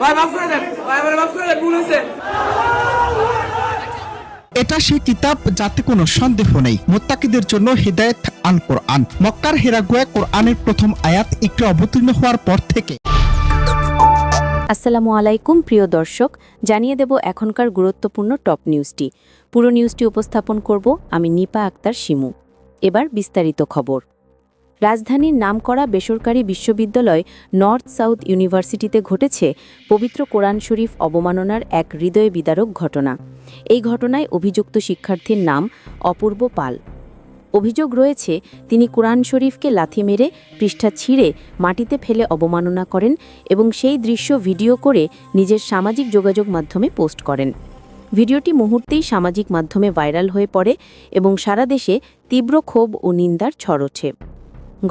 ভাই মাফ করে দেন, ভাই আমারে মাফ করে দেন, ভুল হয়েছে। এটা সেই কিতাব যাতে কোনো সন্দেহ নেই, মুত্তাকিদের জন্য হিদায়াত আল কোরআন। মক্কার হিরাগুয়ায় কোরআনের প্রথম আয়াত একটু অবতীর্ণ হওয়ার পর থেকে। আসসালামু আলাইকুম প্রিয় দর্শক, জানিয়ে দেব এখনকার গুরুত্বপূর্ণ টপ নিউজটি। পুরো নিউজটি উপস্থাপন করব আমি নিপা আক্তার শিমু। এবার বিস্তারিত খবর। রাজধানীর নামকরা বেসরকারি বিশ্ববিদ্যালয় নর্থ সাউথ ইউনিভার্সিটিতে ঘটেছে পবিত্র কোরআন শরীফ অবমাননার এক হৃদয় বিদারক ঘটনা। এই ঘটনায় অভিযুক্ত শিক্ষার্থীর নাম অপূর্ব পাল। অভিযোগ রয়েছে তিনি কোরআন শরীফকে লাথি মেরে পৃষ্ঠা ছিঁড়ে মাটিতে ফেলে অবমাননা করেন এবং সেই দৃশ্য ভিডিও করে নিজের সামাজিক যোগাযোগ মাধ্যমে পোস্ট করেন। ভিডিওটি মুহূর্তেই সামাজিক মাধ্যমে ভাইরাল হয়ে পড়ে এবং সারা দেশে তীব্র ক্ষোভ ও নিন্দার ঝড় ওঠে।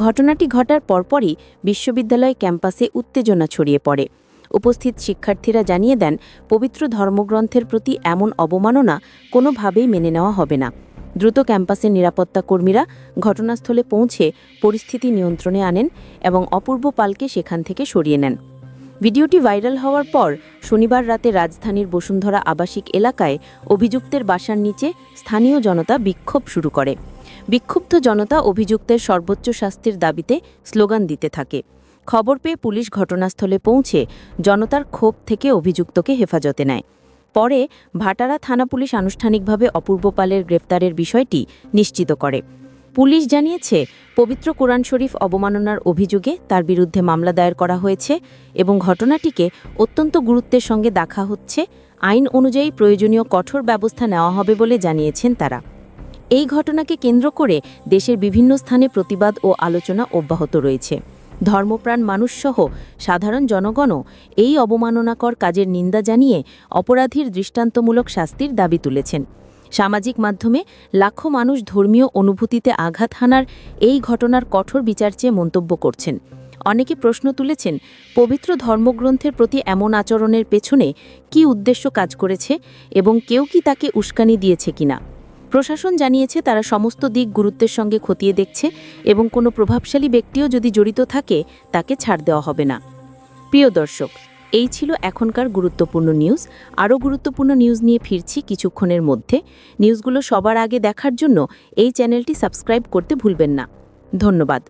ঘটনাটি ঘটার পরপরই বিশ্ববিদ্যালয় ক্যাম্পাসে উত্তেজনা ছড়িয়ে পড়ে। উপস্থিত শিক্ষার্থীরা জানিয়ে দেন, পবিত্র ধর্মগ্রন্থের প্রতি এমন অবমাননা কোনোভাবেই মেনে নেওয়া হবে না। দ্রুত ক্যাম্পাসের নিরাপত্তা কর্মীরা ঘটনাস্থলে পৌঁছে পরিস্থিতি নিয়ন্ত্রণে আনেন এবং অপূর্ব পালকে সেখান থেকে সরিয়ে নেন। ভিডিওটি ভাইরাল হওয়ার পর শনিবার রাতে রাজধানীর বসুন্ধরা আবাসিক এলাকায় অভিযুক্তের বাসার নিচে স্থানীয় জনতা বিক্ষোভ শুরু করে। বিক্ষুব্ধ জনতা অভিযুক্তের সর্বোচ্চ শাস্তির দাবিতে স্লোগান দিতে থাকে। খবর পেয়ে পুলিশ ঘটনাস্থলে পৌঁছে জনতার ক্ষোভ থেকে অভিযুক্তকে হেফাজতে নেয়। পরে ভাটারা থানা পুলিশ আনুষ্ঠানিকভাবে অপূর্ব পালের গ্রেফতারের বিষয়টি নিশ্চিত করে। পুলিশ জানিয়েছে, পবিত্র কোরআন শরীফ অবমাননার অভিযোগে তার বিরুদ্ধে মামলা দায়ের করা হয়েছে এবং ঘটনাটিকে অত্যন্ত গুরুত্বের সঙ্গে দেখা হচ্ছে। আইন অনুযায়ী প্রয়োজনীয় কঠোর ব্যবস্থা নেওয়া হবে বলে জানিয়েছেন তারা। এই ঘটনাকে কেন্দ্র করে দেশের বিভিন্ন স্থানে প্রতিবাদ ও আলোচনা অব্যাহত রয়েছে। ধর্মপ্রাণ মানুষসহ সাধারণ জনগণও এই অবমাননাকর কাজের নিন্দা জানিয়ে অপরাধীর দৃষ্টান্তমূলক শাস্তির দাবি তুলেছেন। সামাজিক মাধ্যমে লাখো মানুষ ধর্মীয় অনুভূতিতে আঘাত হানার এই ঘটনার কঠোর বিচার চেয়ে মন্তব্য করছেন। অনেকে প্রশ্ন তুলেছেন, পবিত্র ধর্মগ্রন্থের প্রতি এমন আচরণের পেছনে কী উদ্দেশ্য কাজ করেছে এবং কেউ কি তাকে উস্কানি দিয়েছে কিনা। প্রশাসন জানিয়েছে, তারা সমস্ত দিক গুরুত্বের সঙ্গে খতিয়ে দেখছে এবং কোনো প্রভাবশালী ব্যক্তিও যদি জড়িত থাকে তাকে ছাড় দেওয়া হবে না। প্রিয় দর্শক, এই ছিল এখনকার গুরুত্বপূর্ণ নিউজ। আরও গুরুত্বপূর্ণ নিউজ নিয়ে ফিরছি কিছুক্ষণের মধ্যে। নিউজগুলো সবার আগে দেখার জন্য এই চ্যানেলটি সাবস্ক্রাইব করতে ভুলবেন না। ধন্যবাদ।